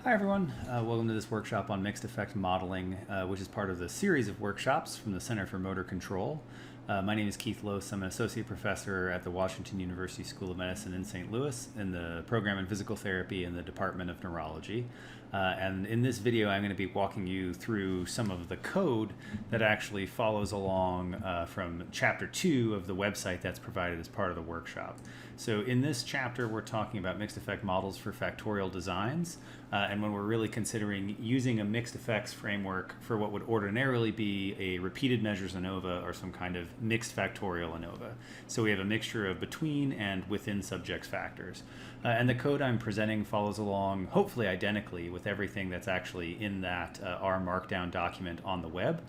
Hi everyone, welcome to this workshop on mixed effect modeling, which is part of the series of workshops from the Center for Motor Control. My name is Keith Lose. I'm an associate professor at the Washington University School of Medicine in St. Louis in the program in physical therapy in the Department of Neurology. And in this video, I'm going to be walking you through some of the code that actually follows along from chapter 2 of the website that's provided as part of the workshop. So in this chapter, we're talking about mixed effect models for factorial designs. And when we're really considering using a mixed effects framework for what would ordinarily be a repeated measures ANOVA or some kind of mixed factorial ANOVA. So we have a mixture of between and within subjects factors. And the code I'm presenting follows along, hopefully identically, with everything that's actually in that R Markdown document on the web.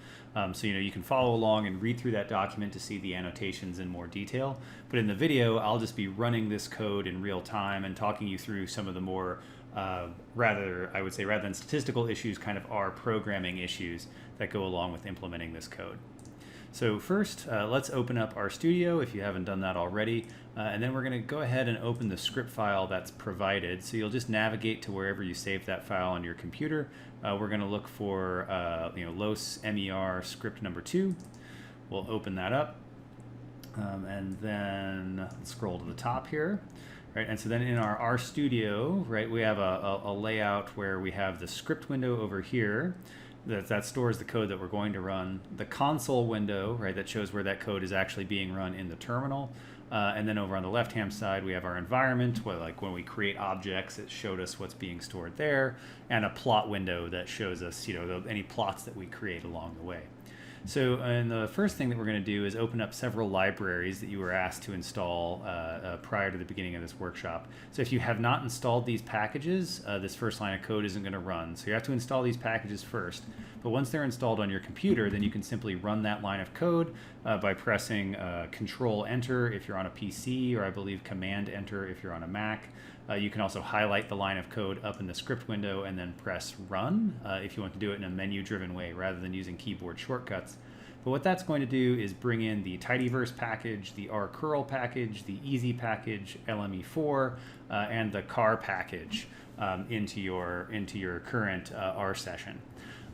So you can follow along and read through that document to see the annotations in more detail. But in the video, I'll just be running this code in real time and talking you through some of the more rather than statistical issues, kind of R programming issues that go along with implementing this code. So first, let's open up RStudio if you haven't done that already, and then we're going to go ahead and open the script file that's provided. So you'll just navigate to wherever you saved that file on your computer. We're going to look for los mer script number 2. We'll open that up, and then scroll to the top here. Right, and so then in our RStudio, right, we have a layout where we have the script window over here that stores the code that we're going to run, the console window, right, that shows where that code is actually being run in the terminal, and then over on the left-hand side we have our environment, where like when we create objects, it showed us what's being stored there, and a plot window that shows us any plots that we create along the way. So and the first thing that we're going to do is open up several libraries that you were asked to install prior to the beginning of this workshop. So if you have not installed these packages, this first line of code isn't going to run. So you have to install these packages first. But once they're installed on your computer, then you can simply run that line of code by pressing Control-Enter if you're on a PC, or I believe Command-Enter if you're on a Mac. You can also highlight the line of code up in the script window and then press Run if you want to do it in a menu-driven way rather than using keyboard shortcuts. But what that's going to do is bring in the tidyverse package, the rcurl package, the easy package, LME4, and the car package into your current R session.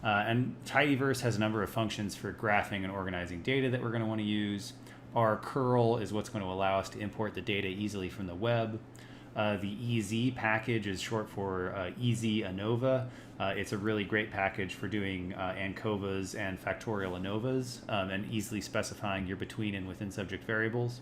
And tidyverse has a number of functions for graphing and organizing data that we're going to want to use. Rcurl is what's going to allow us to import the data easily from the web. The EZ package is short for Easy ANOVA. It's a really great package for doing ANCOVAs and factorial ANOVAs and easily specifying your between and within subject variables.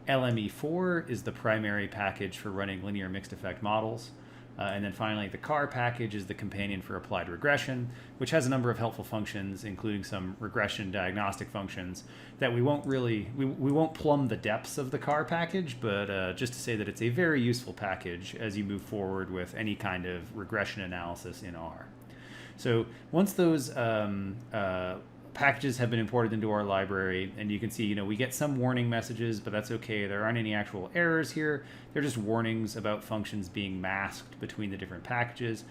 LME4 is the primary package for running linear mixed effect models. And then finally, the car package is the companion for applied regression, which has a number of helpful functions, including some regression diagnostic functions that we won't plumb the depths of the car package, but just to say that it's a very useful package as you move forward with any kind of regression analysis in R. So once those packages have been imported into our library, and you can see, we get some warning messages, but that's okay. There aren't any actual errors here. They're just warnings about functions being masked between the different packages.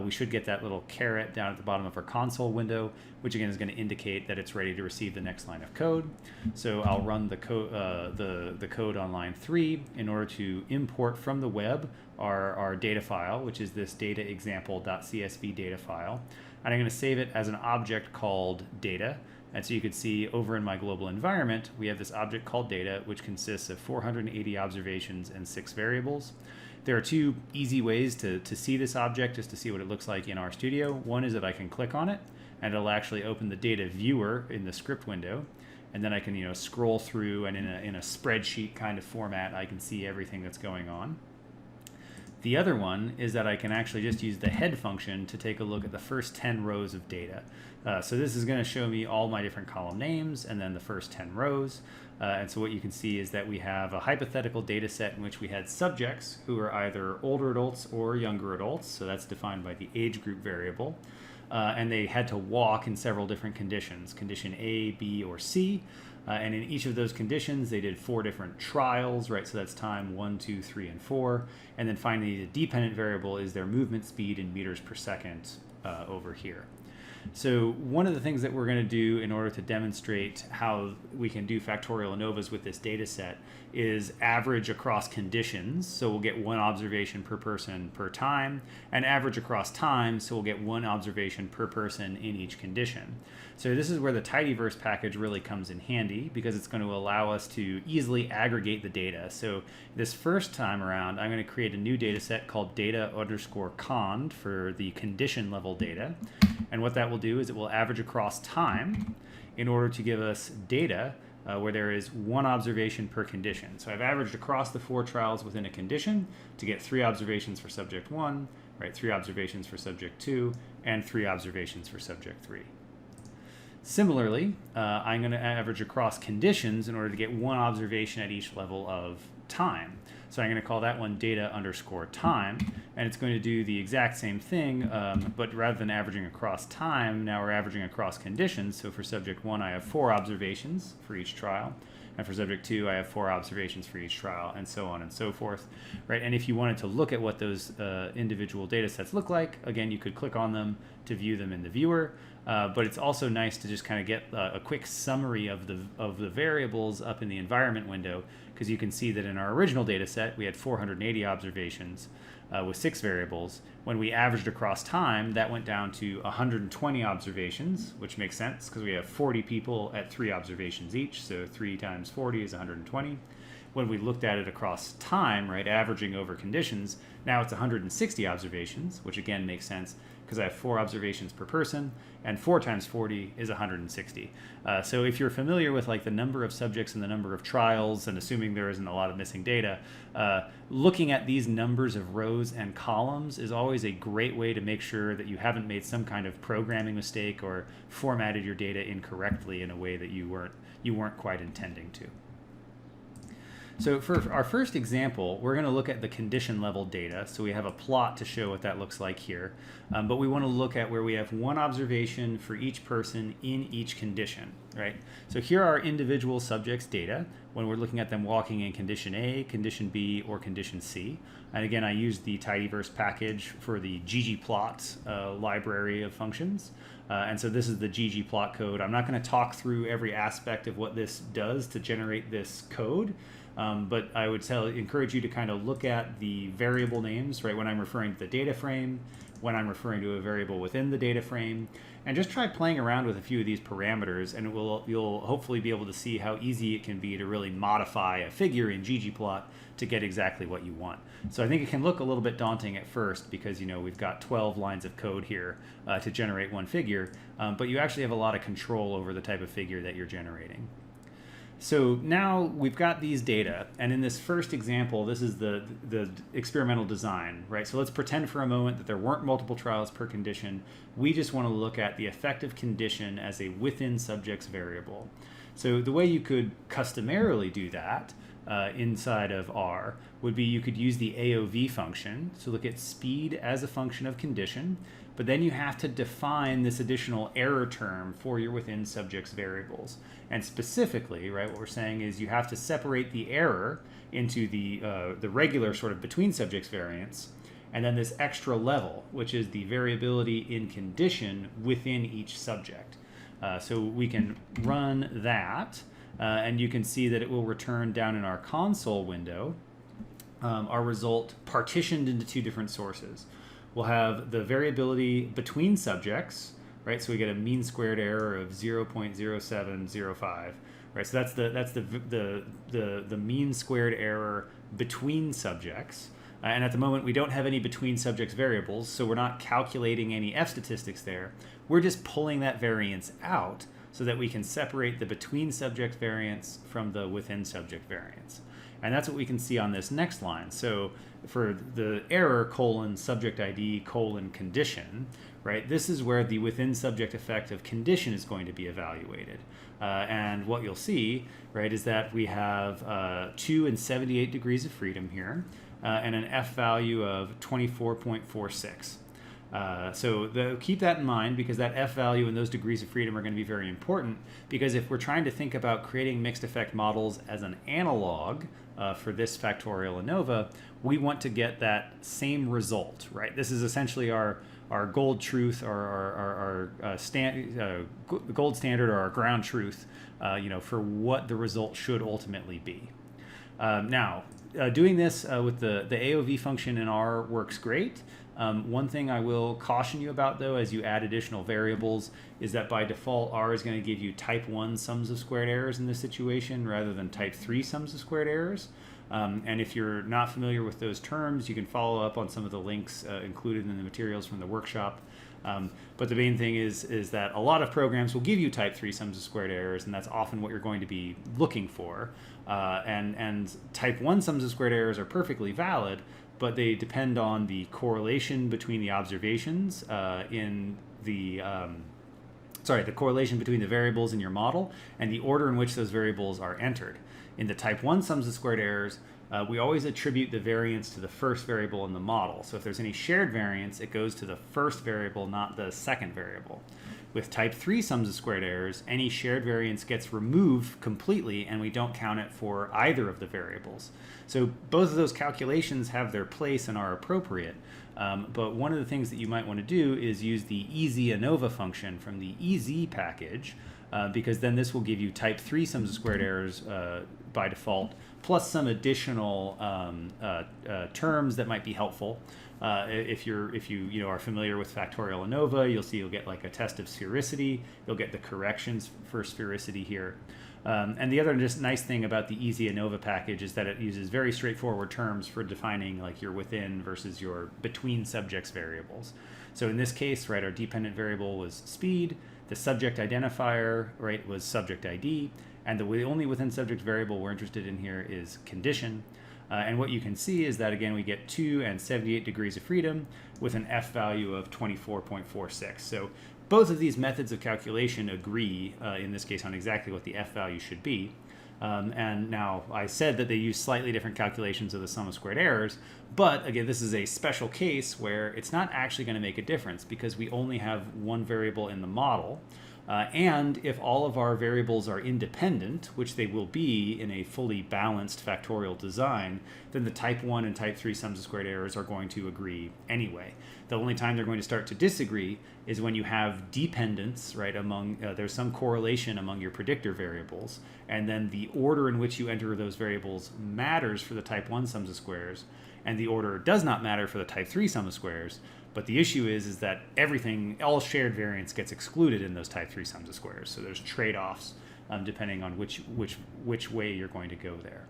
We should get that little caret down at the bottom of our console window, which again is going to indicate that it's ready to receive the next line of code. So I'll run the code on line 3 in order to import from the web our data file, which is this dataexample.csv data file. And I'm going to save it as an object called data. And so you can see over in my global environment, we have this object called data, which consists of 480 observations and 6 variables. There are 2 easy ways to see this object, just to see what it looks like in RStudio. One is that I can click on it, and it'll actually open the data viewer in the script window. And then I can scroll through, and in a spreadsheet kind of format, I can see everything that's going on. The other one is that I can actually just use the head function to take a look at the first 10 rows of data. So this is going to show me all my different column names and then the first 10 rows. And so what you can see is that we have a hypothetical data set in which we had subjects who are either older adults or younger adults. So that's defined by the age group variable. And they had to walk in several different conditions, condition A, B, or C. And in each of those conditions, they did 4 different trials, right? So that's time 1, 2, 3, and 4. And then finally, the dependent variable is their movement speed in meters per second over here. So one of the things that we're going to do in order to demonstrate how we can do factorial ANOVAs with this data set is average across conditions. So we'll get one observation per person per time, and average across time. So we'll get one observation per person in each condition. So this is where the tidyverse package really comes in handy, because it's going to allow us to easily aggregate the data. So this first time around, I'm going to create a new data set called data_cond for the condition level data. And what that will do is it will average across time in order to give us data where there is one observation per condition. So I've averaged across the 4 trials within a condition to get 3 observations for subject 1, right, 3 observations for subject 2, and 3 observations for subject 3. Similarly, I'm going to average across conditions in order to get 1 observation at each level of time. So I'm going to call that one data_time, and it's going to do the exact same thing, but rather than averaging across time, now we're averaging across conditions. So for subject 1, I have 4 observations for each trial, and for subject 2, I have 4 observations for each trial, and so on and so forth, right? And if you wanted to look at what those individual data sets look like, again, you could click on them to view them in the viewer, but it's also nice to just kind of get a quick summary of the variables up in the environment window, because you can see that in our original data set, we had 480 observations with 6 variables. When we averaged across time, that went down to 120 observations, which makes sense because we have 40 people at 3 observations each, so 3 times 40 is 120. When we looked at it across time, right, averaging over conditions, now it's 160 observations, which again makes sense because I have 4 observations per person, and 4 times 40 is 160. So if you're familiar with like the number of subjects and the number of trials, and assuming there isn't a lot of missing data, looking at these numbers of rows and columns is always a great way to make sure that you haven't made some kind of programming mistake or formatted your data incorrectly in a way that you weren't quite intending to. So for our first example, we're going to look at the condition level data. So we have a plot to show what that looks like here. But we want to look at where we have 1 observation for each person in each condition, right? So here are our individual subjects' data when we're looking at them walking in condition A, condition B, or condition C. And again, I used the tidyverse package for the ggplot library of functions. And so this is the ggplot code. I'm not going to talk through every aspect of what this does to generate this code. But I would encourage you to kind of look at the variable names, right, when I'm referring to the data frame, when I'm referring to a variable within the data frame, and just try playing around with a few of these parameters, and you'll hopefully be able to see how easy it can be to really modify a figure in ggplot to get exactly what you want. So I think it can look a little bit daunting at first because, you know, we've got 12 lines of code here to generate one figure, but you actually have a lot of control over the type of figure that you're generating. So now we've got these data, and in this first example, this is the experimental design, right? So let's pretend for a moment that there weren't multiple trials per condition. We just want to look at the effective condition as a within subjects variable. So the way you could customarily do that inside of R would be you could use the AOV function, so look at speed as a function of condition, but then you have to define this additional error term for your within subjects variables. And specifically, right, what we're saying is you have to separate the error into the regular sort of between subjects variance, and then this extra level, which is the variability in condition within each subject. So we can run that, and you can see that it will return down in our console window our result partitioned into 2 different sources. We'll have the variability between subjects, right? So we get a mean squared error of 0.0705, right? So that's the mean squared error between subjects. And at the moment, we don't have any between subjects variables, so we're not calculating any F statistics there. We're just pulling that variance out so that we can separate the between subject variance from the within subject variance. And that's what we can see on this next line. So for the error subject ID condition, right, this is where the within subject effect of condition is going to be evaluated. And what you'll see, right, is that we have 2 and 78 degrees of freedom here, and an F value of 24.46. Keep that in mind, because that F value and those degrees of freedom are going to be very important, because if we're trying to think about creating mixed effect models as an analog for this factorial ANOVA, we want to get that same result, right? This is essentially our gold truth, or our gold standard, or our ground truth, for what the result should ultimately be. Doing this with the AOV function in R works great. One thing I will caution you about, though, as you add additional variables, is that by default R is going to give you type 1 sums of squared errors in this situation rather than type 3 sums of squared errors. And if you're not familiar with those terms, you can follow up on some of the links included in the materials from the workshop. But the main thing is that a lot of programs will give you type 3 sums of squared errors, and that's often what you're going to be looking for. And type 1 sums of squared errors are perfectly valid, but they depend on the correlation between the observations the correlation between the variables in your model and the order in which those variables are entered. In the type 1 sums of squared errors, we always attribute the variance to the first variable in the model. So if there's any shared variance, it goes to the first variable, not the second variable. With type 3 sums of squared errors, any shared variance gets removed completely, and we don't count it for either of the variables. So both of those calculations have their place and are appropriate. But one of the things that you might want to do is use the easy ANOVA function from the EZ package, because then this will give you type 3 sums of squared errors by default, plus some additional terms that might be helpful. If you are familiar with Factorial ANOVA, you'll get like a test of sphericity. You'll get the corrections for sphericity here. And the other just nice thing about the easy ANOVA package is that it uses very straightforward terms for defining like your within versus your between subjects variables. So in this case, right, our dependent variable was speed. The subject identifier, right, was subject ID. And the only within subject variable we're interested in here is condition. And what you can see is that, again, we get 2 and 78 degrees of freedom with an F value of 24.46. So both of these methods of calculation agree, in this case, on exactly what the F value should be. And now I said that they use slightly different calculations of the sum of squared errors, but again, this is a special case where it's not actually going to make a difference because we only have one variable in the model. And if all of our variables are independent, which they will be in a fully balanced factorial design, then the type 1 and type 3 sums of squared errors are going to agree anyway. The only time they're going to start to disagree is when you have dependence, right, among, there's some correlation among your predictor variables, and then the order in which you enter those variables matters for the type 1 sums of squares, and the order does not matter for the type 3 sum of squares. But the issue is that everything, all shared variance gets excluded in those type 3 sums of squares. So there's trade-offs depending on which way you're going to go there.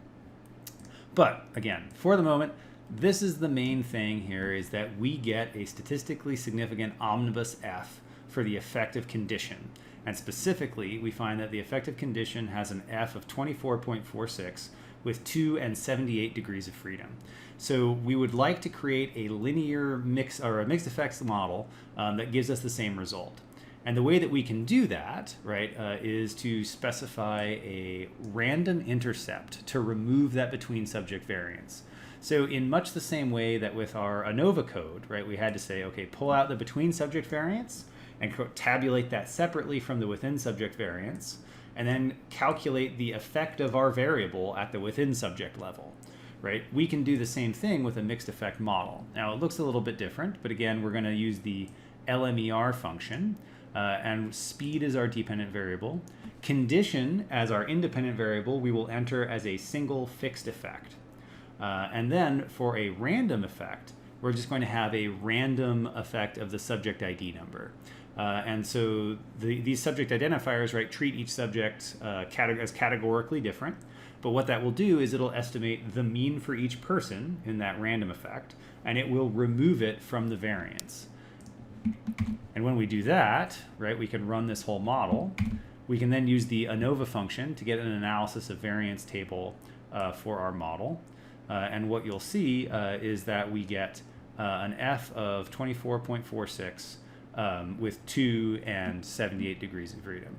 But again, for the moment, this is the main thing here, is that we get a statistically significant omnibus F for the effective condition. And specifically, we find that the effective condition has an F of 24.46 with 2 and 78 degrees of freedom. So we would like to create a linear mix, or a mixed effects model that gives us the same result. And the way that we can do that, right, is to specify a random intercept to remove that between subject variance. So in much the same way that with our ANOVA code, right, we had to say, okay, pull out the between subject variance and tabulate that separately from the within subject variance, and then calculate the effect of our variable at the within subject level. Right? We can do the same thing with a mixed effect model. Now it looks a little bit different, but again, we're going to use the LMER function, and speed is our dependent variable. Condition as our independent variable, we will enter as a single fixed effect. And then for a random effect, we're just going to have a random effect of the subject ID number. And so these subject identifiers, right, treat each subject as categorically different. But what that will do is it'll estimate the mean for each person in that random effect, and it will remove it from the variance. And when we do that, right, we can run this whole model. We can then use the ANOVA function to get an analysis of variance table for our model. And what you'll see is that we get an F of 24.46 with 2 and 78 degrees of freedom.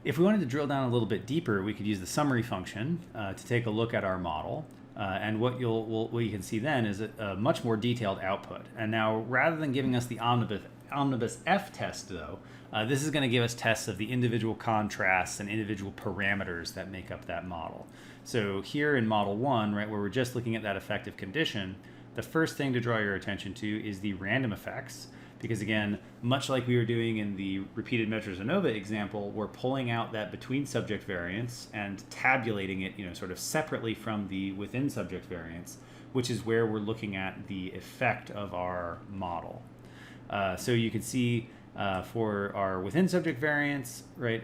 If we wanted to drill down a little bit deeper, we could use the summary function to take a look at our model. And what you can see then is a much more detailed output. And now, rather than giving us the omnibus F test, though, this is going to give us tests of the individual contrasts and individual parameters that make up that model. So here in model 1, right, where we're just looking at that effective condition, the first thing to draw your attention to is the random effects. Because again, much like we were doing in the repeated measures ANOVA example, we're pulling out that between subject variance and tabulating it, sort of separately from the within subject variance, which is where we're looking at the effect of our model. So you can see for our within subject variance, right?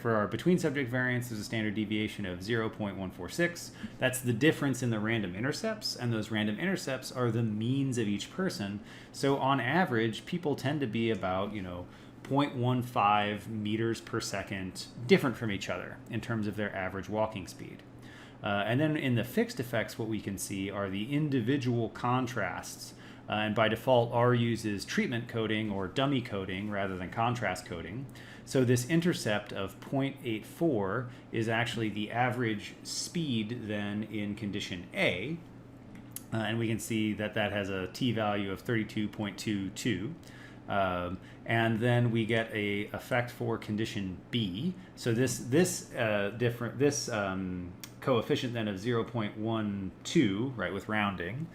For our between subject variance, there's a standard deviation of 0.146. That's the difference in the random intercepts, and those random intercepts are the means of each person. So on average, people tend to be about 0.15 meters per second different from each other in terms of their average walking speed. And then in the fixed effects, what we can see are the individual contrasts. And by default, R uses treatment coding or dummy coding rather than contrast coding. So this intercept of 0.84 is actually the average speed then in condition A. And we can see that that has a t-value of 32.22. And then we get a effect for condition B. So this coefficient then of 0.12, right, with rounding,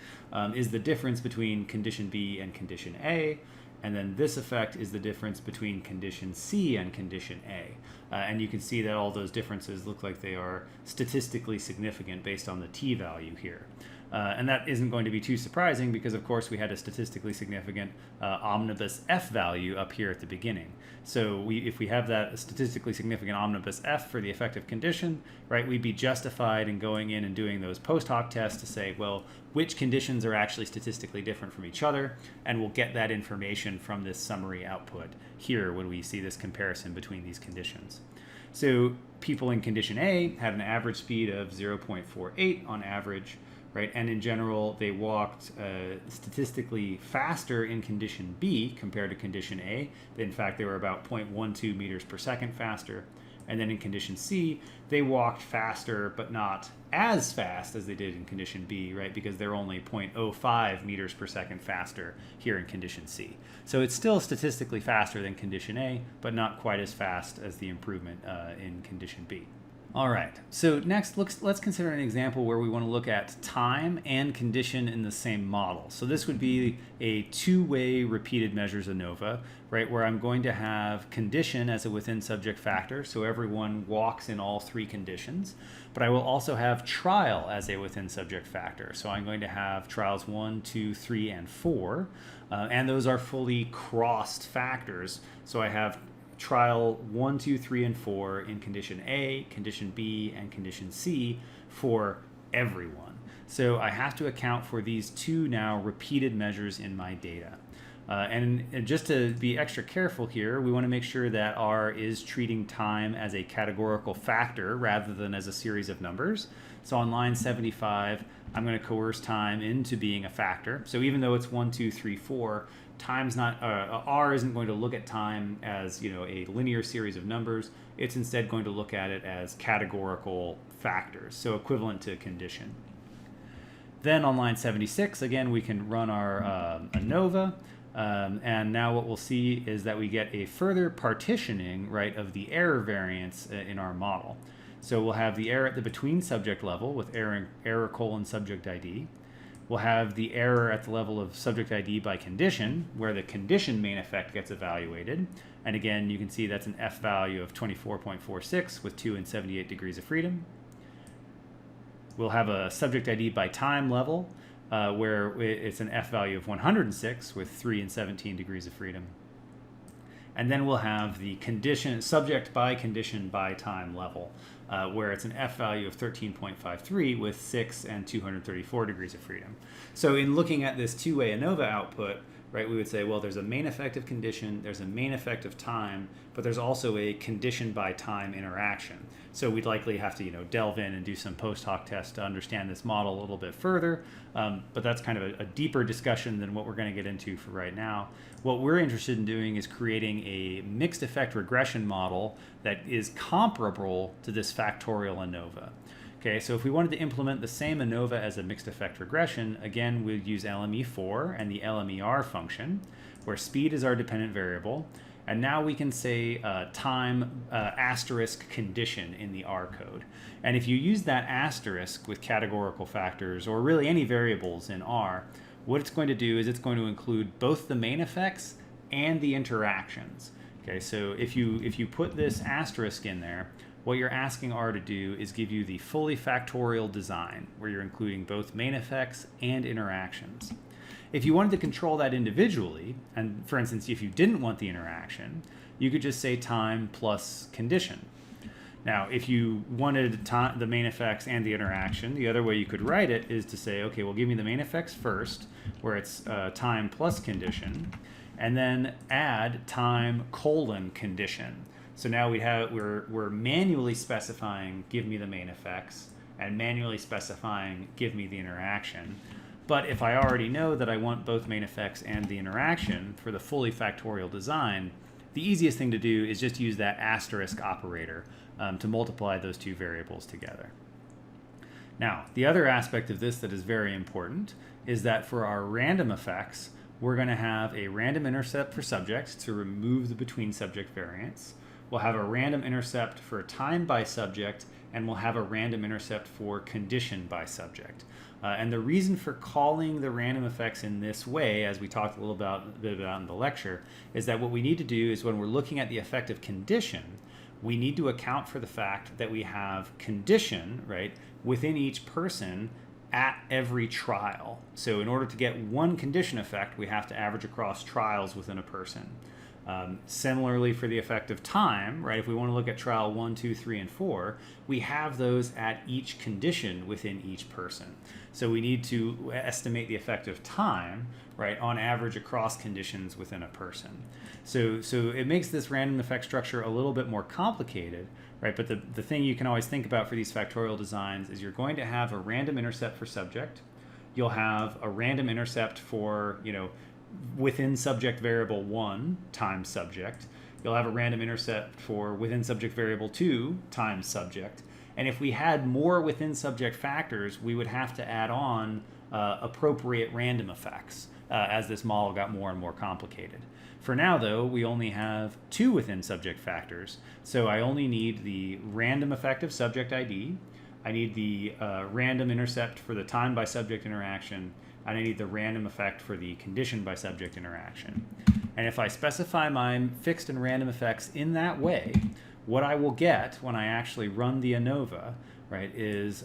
is the difference between condition B and condition A. And then this effect is the difference between condition C and condition A. And you can see that all those differences look like they are statistically significant based on the t-value here. And that isn't going to be too surprising because, of course, we had a statistically significant omnibus F value up here at the beginning. So if we have that statistically significant omnibus F for the effective condition, right, we'd be justified in going in and doing those post hoc tests to say, well, which conditions are actually statistically different from each other, and we'll get that information from this summary output here when we see this comparison between these conditions. So people in condition A had an average speed of 0.48 on average, right? And in general, they walked statistically faster in condition B compared to condition A. In fact, they were about 0.12 meters per second faster. And then in condition C, they walked faster, but not as fast as they did in condition B, right? Because they're only 0.05 meters per second faster here in condition C. So it's still statistically faster than condition A, but not quite as fast as the improvement in condition B. All right, so next let's consider an example where we want to look at time and condition in the same model. So this would be a two-way repeated measures ANOVA, right, where I'm going to have condition as a within subject factor, so everyone walks in all three conditions, but I will also have trial as a within subject factor. So I'm going to have trials 1, 2, 3, and 4, and those are fully crossed factors. So I have trial 1, 2, 3, and 4 in condition A, condition B, and condition C for everyone. So I have to account for these two now repeated measures in my data. And just to be extra careful here, we want to make sure that R is treating time as a categorical factor rather than as a series of numbers. So on line 75, I'm going to coerce time into being a factor. So even though it's 1, 2, 3, 4, time's not R isn't going to look at time as a linear series of numbers. It's instead going to look at it as categorical factors, so equivalent to condition. Then on line 76, again, we can run our ANOVA, and now what we'll see is that we get a further partitioning, right, of the error variance in our model. So we'll have the error at the between subject level with error colon subject ID. We'll have the error at the level of subject ID by condition, where the condition main effect gets evaluated. And again, you can see that's an F value of 24.46 with 2 and 78 degrees of freedom. We'll have a subject ID by time level, where it's an F value of 106 with 3 and 17 degrees of freedom. And then we'll have the condition, subject by condition by time level, where it's an F value of 13.53 with 6 and 234 degrees of freedom. So in looking at this two-way ANOVA output, right, we would say, well, there's a main effect of condition, there's a main effect of time, but there's also a condition by time interaction. So we'd likely have to, delve in and do some post hoc tests to understand this model a little bit further. But that's kind of a deeper discussion than what we're going to get into for right now. What we're interested in doing is creating a mixed effect regression model that is comparable to this factorial ANOVA. Okay, so if we wanted to implement the same ANOVA as a mixed effect regression, again, we'd use LME4 and the LMER function, where speed is our dependent variable. And now we can say time asterisk condition in the R code. And if you use that asterisk with categorical factors, or really any variables in R, what it's going to do is it's going to include both the main effects and the interactions. Okay, so if you put this asterisk in there, what you're asking R to do is give you the fully factorial design, where you're including both main effects and interactions. If you wanted to control that individually, and for instance, if you didn't want the interaction, you could just say time plus condition. Now, if you wanted the main effects and the interaction, the other way you could write it is to say, okay, well, give me the main effects first, where it's time plus condition, and then add time colon condition. So now we're manually specifying give me the main effects and manually specifying give me the interaction. But if I already know that I want both main effects and the interaction for the fully factorial design, the easiest thing to do is just use that asterisk operator to multiply those two variables together. Now, the other aspect of this that is very important is that for our random effects, we're going to have a random intercept for subject to remove the between subject variance. We'll have a random intercept for time by subject, and we'll have a random intercept for condition by subject. And the reason for calling the random effects in this way, as we talked a little bit about in the lecture, is that what we need to do is when we're looking at the effect of condition, we need to account for the fact that we have condition, right, within each person at every trial. So in order to get one condition effect, we have to average across trials within a person. Similarly for the effect of time, right, if we want to look at trial 1, 2, 3, and 4, we have those at each condition within each person. So we need to estimate the effect of time, right, on average across conditions within a person. So it makes this random effect structure a little bit more complicated, right, but the thing you can always think about for these factorial designs is you're going to have a random intercept for subject. You'll have a random intercept for, within subject variable 1 times subject. You'll have a random intercept for within subject variable 2 times subject. And if we had more within subject factors, we would have to add on appropriate random effects as this model got more and more complicated. For now, though, we only have 2 within subject factors. So I only need the random effect of subject ID. I need the random intercept for the time by subject interaction, and I need the random effect for the condition by subject interaction. And if I specify my fixed and random effects in that way, what I will get when I actually run the ANOVA, right, is,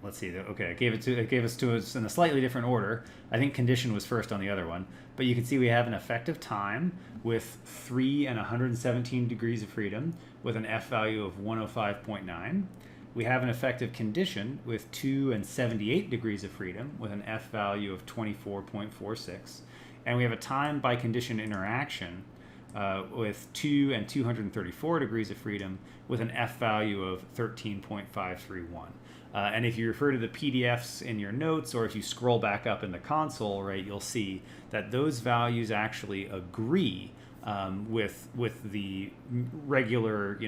let's see, okay, it gave us to us in a slightly different order. I think condition was first on the other one. But you can see we have an effective time with 3 and 117 degrees of freedom with an F value of 105.9. We have an effective condition with 2 and 78 degrees of freedom with an F value of 24.46. And we have a time by condition interaction with 2 and 234 degrees of freedom with an F value of 13.531. And if you refer to the PDFs in your notes, or if you scroll back up in the console, right, you'll see that those values actually agree with the regular,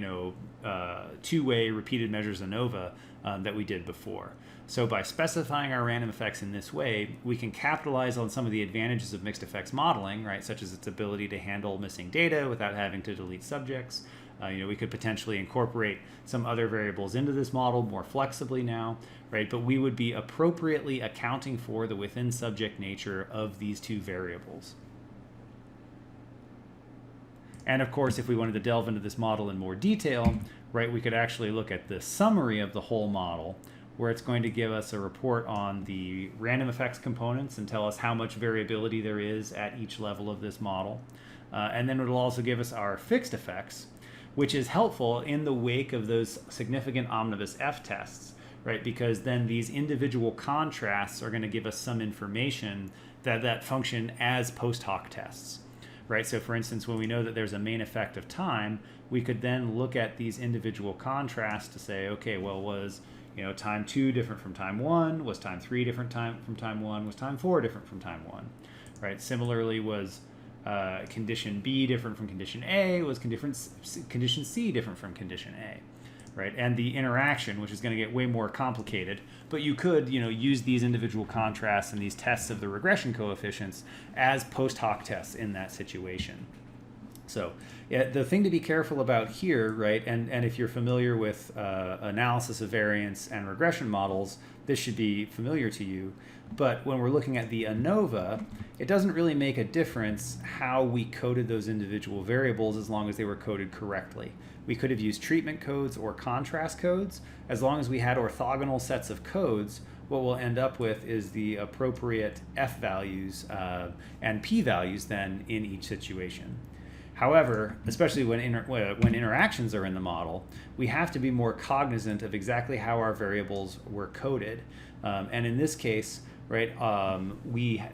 two-way repeated measures ANOVA that we did before. So by specifying our random effects in this way, we can capitalize on some of the advantages of mixed effects modeling, right, such as its ability to handle missing data without having to delete subjects. We could potentially incorporate some other variables into this model more flexibly now, right? But we would be appropriately accounting for the within subject nature of these two variables. And of course, if we wanted to delve into this model in more detail, right, we could actually look at the summary of the whole model, where it's going to give us a report on the random effects components and tell us how much variability there is at each level of this model. And then it'll also give us our fixed effects, which is helpful in the wake of those significant omnibus F tests, right? Because then these individual contrasts are going to give us some information that function as post hoc tests, right? So for instance, when we know that there's a main effect of time, we could then look at these individual contrasts to say, okay, well, was time 2 different from time 1? Was time 3 different from time 1? Was time 4 different from time 1? Right? Similarly, was condition B different from condition A? Was condition C different from condition A? right? And the interaction, which is going to get way more complicated. But you could, use these individual contrasts and these tests of the regression coefficients as post hoc tests in that situation. So yeah, the thing to be careful about here, right, and if you're familiar with analysis of variance and regression models, this should be familiar to you. But when we're looking at the ANOVA, it doesn't really make a difference how we coded those individual variables as long as they were coded correctly. We could have used treatment codes or contrast codes. As long as we had orthogonal sets of codes, what we'll end up with is the appropriate F values and P values then in each situation. However, especially when interactions are in the model, we have to be more cognizant of exactly how our variables were coded. And in this case, right,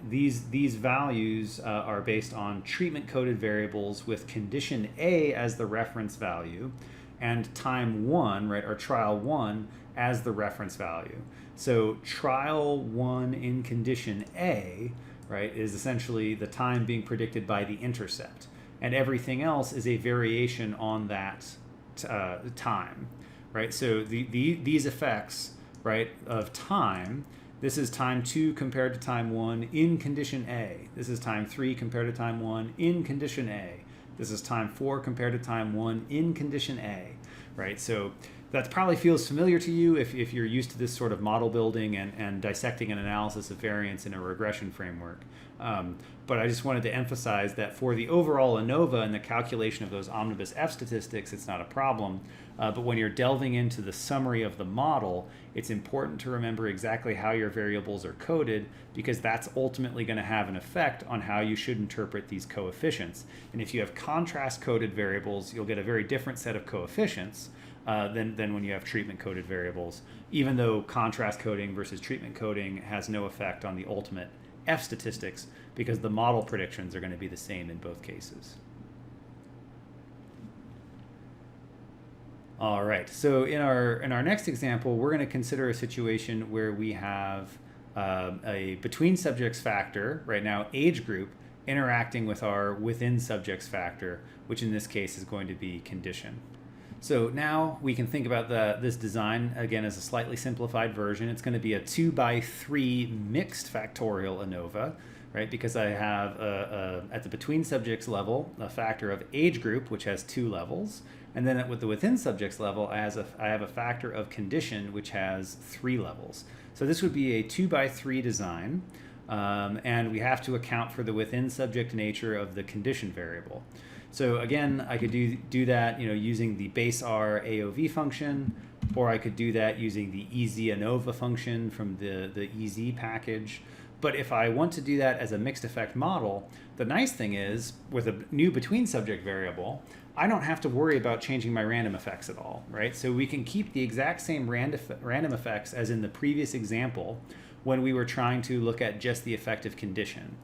these values are based on treatment-coded variables with condition A as the reference value and time 1, right, or trial 1 as the reference value. So trial 1 in condition A, right, is essentially the time being predicted by the intercept. And everything else is a variation on that time, right? So these effects, right, of time, this is time 2 compared to time 1 in condition A. This is time 3 compared to time 1 in condition A. This is time 4 compared to time 1 in condition A, right? So that probably feels familiar to you if you're used to this sort of model building and dissecting an analysis of variance in a regression framework. But I just wanted to emphasize that for the overall ANOVA and the calculation of those omnibus F statistics, it's not a problem. But when you're delving into the summary of the model, it's important to remember exactly how your variables are coded, because that's ultimately going to have an effect on how you should interpret these coefficients. And if you have contrast-coded variables, you'll get a very different set of coefficients than when you have treatment-coded variables, even though contrast coding versus treatment coding has no effect on the ultimate F statistics, because the model predictions are going to be the same in both cases. All right, so in our next example, we're going to consider a situation where we have a between subjects factor, right now age group, interacting with our within subjects factor, which in this case is going to be condition. So now we can think about this design again as a slightly simplified version. It's going to be a 2x3 mixed factorial ANOVA, right? Because I have at the between subjects level a factor of age group, which has 2 levels, and then with the within subjects level, I have a factor of condition, which has 3 levels. So this would be a 2x3 design, and we have to account for the within subject nature of the condition variable. So again, I could do that, using the base R AOV function, or I could do that using the EZ ANOVA function from the EZ package. But if I want to do that as a mixed effect model, the nice thing is with a new between subject variable, I don't have to worry about changing my random effects at all, right? So we can keep the exact same random effects as in the previous example when we were trying to look at just the effective condition.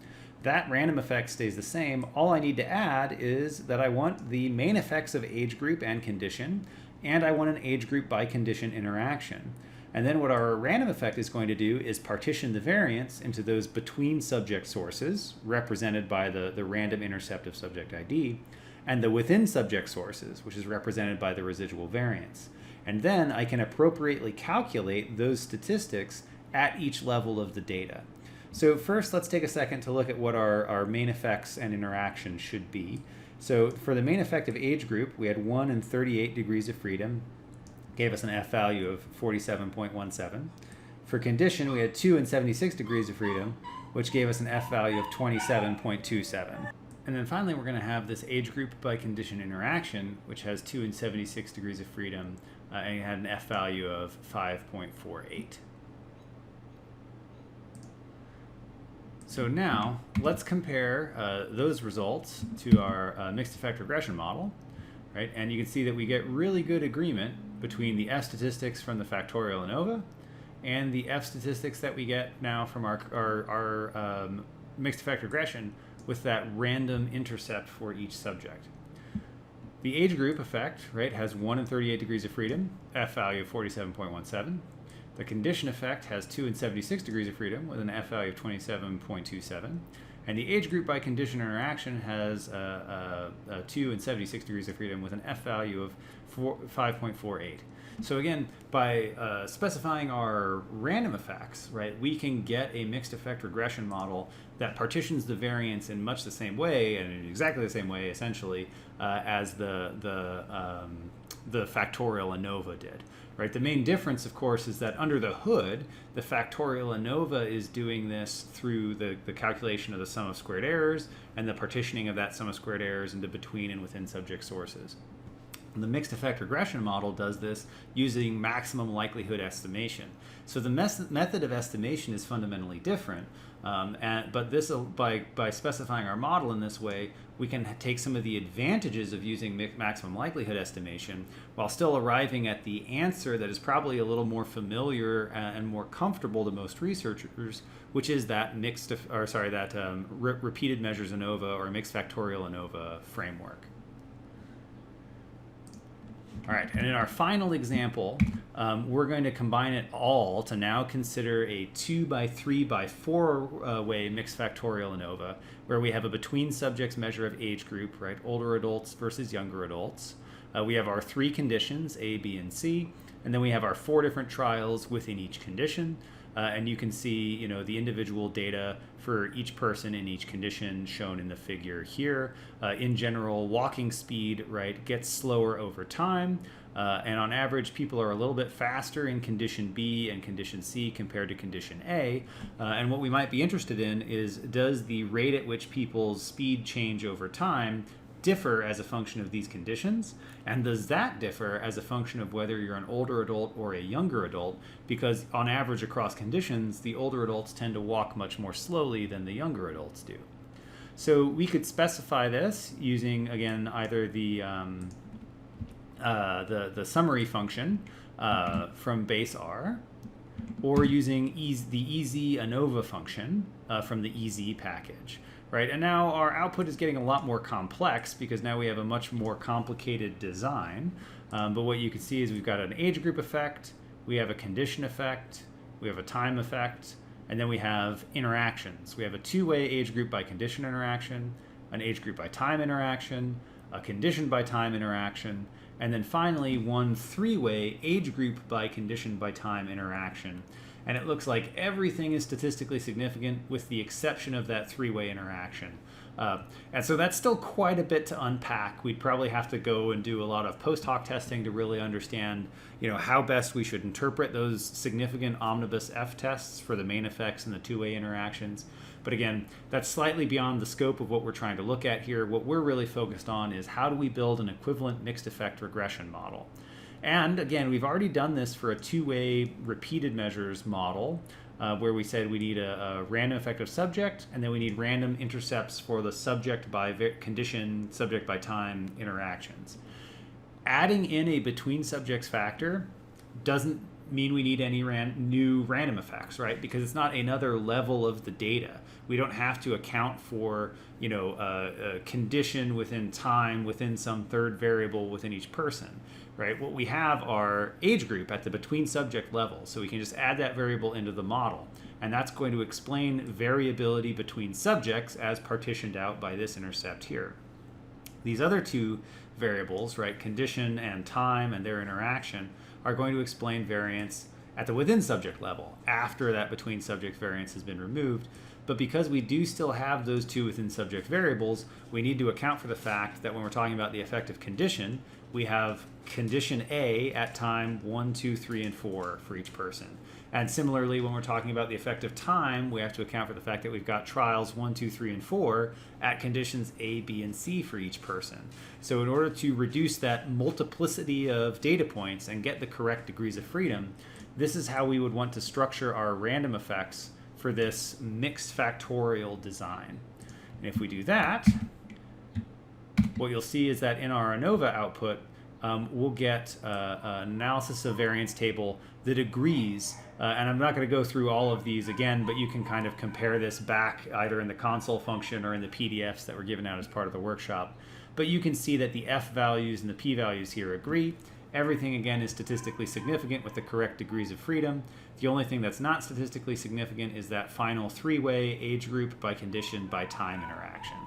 That random effect stays the same. All I need to add is that I want the main effects of age group and condition, and I want an age group by condition interaction. And then what our random effect is going to do is partition the variance into those between subject sources, represented by the random intercept of subject ID, and the within subject sources, which is represented by the residual variance. And then I can appropriately calculate those statistics at each level of the data. So first, let's take a second to look at what our main effects and interaction should be. So for the main effect of age group, we had 1 and 38 degrees of freedom, gave us an F value of 47.17. For condition, we had 2 and 76 degrees of freedom, which gave us an F value of 27.27. And then finally, we're going to have this age group by condition interaction, which has 2 and 76 degrees of freedom, and it had an F value of 5.48. So now, let's compare those results to our mixed effect regression model, right? And you can see that we get really good agreement between the F statistics from the factorial ANOVA and the F statistics that we get now from our mixed effect regression with that random intercept for each subject. The age group effect, right, has 1 and 38 degrees of freedom, F value of 47.17. The condition effect has 2 and 76 degrees of freedom with an F value of 27.27. And the age group by condition interaction has 2 and 76 degrees of freedom with an F value of 5.48. So again, by specifying our random effects, right, we can get a mixed effect regression model that partitions the variance in much the same way, and in exactly the same way, essentially, as the Factorial ANOVA did. Right. The main difference, of course, is that under the hood, the Factorial ANOVA is doing this through the calculation of the sum of squared errors and the partitioning of that sum of squared errors into between and within subject sources. The mixed effect regression model does this using maximum likelihood estimation. So the method of estimation is fundamentally different, but this by specifying our model in this way, we can take some of the advantages of using maximum likelihood estimation while still arriving at the answer that is probably a little more familiar and more comfortable to most researchers, which is that repeated measures ANOVA or mixed factorial ANOVA framework. All right, and in our final example, we're going to combine it all to now consider a 2x3x4 way mixed factorial ANOVA, where we have a between subjects measure of age group, right, older adults versus younger adults. We have our 3 conditions, A, B, and C, and then we have our 4 different trials within each condition. And you can see, the individual data for each person in each condition shown in the figure here. In general, walking speed, right, gets slower over time. And on average, people are a little bit faster in condition B and condition C compared to condition A. And what we might be interested in is, does the rate at which people's speed change over time differ as a function of these conditions? And does that differ as a function of whether you're an older adult or a younger adult? Because on average across conditions, the older adults tend to walk much more slowly than the younger adults do. So we could specify this using, again, either the summary function from base R, or using the EZ ANOVA function from the EZ package. Right, and now our output is getting a lot more complex because now we have a much more complicated design. But what you can see is we've got an age group effect, we have a condition effect, we have a time effect, and then we have interactions. We have a 2-way age group by condition interaction, an age group by time interaction, a condition by time interaction, and then finally one 3-way age group by condition by time interaction. And it looks like everything is statistically significant with the exception of that 3-way interaction. And so that's still quite a bit to unpack. We'd probably have to go and do a lot of post hoc testing to really understand, how best we should interpret those significant omnibus F tests for the main effects and the 2-way interactions. But again, that's slightly beyond the scope of what we're trying to look at here. What we're really focused on is how do we build an equivalent mixed effect regression model. And again, we've already done this for a 2-way repeated measures model, where we said we need a random effective subject, and then we need random intercepts for the subject by condition, subject by time interactions. Adding in a between subjects factor doesn't mean we need any new random effects, right? Because it's not another level of the data. We don't have to account for, a condition within time within some third variable within each person, right? What we have are age group at the between subject level. So we can just add that variable into the model. And that's going to explain variability between subjects as partitioned out by this intercept here. These other 2 variables, right, condition and time and their interaction, are going to explain variance at the within subject level after that between subject variance has been removed. But because we do still have those 2 within subject variables, we need to account for the fact that when we're talking about the effective condition, we have condition A at time 1, 2, 3, and 4 for each person. And similarly, when we're talking about the effective time, we have to account for the fact that we've got trials 1, 2, 3, and 4 at conditions A, B, and C for each person. So in order to reduce that multiplicity of data points and get the correct degrees of freedom, this is how we would want to structure our random effects for this mixed factorial design. And if we do that, what you'll see is that in our ANOVA output, we'll get an analysis of variance table that agrees, and I'm not going to go through all of these again, but you can kind of compare this back either in the console function or in the PDFs that were given out as part of the workshop. But you can see that the F values and the P values here agree. Everything, again, is statistically significant with the correct degrees of freedom. The only thing that's not statistically significant is that final 3-way age group by condition by time interaction.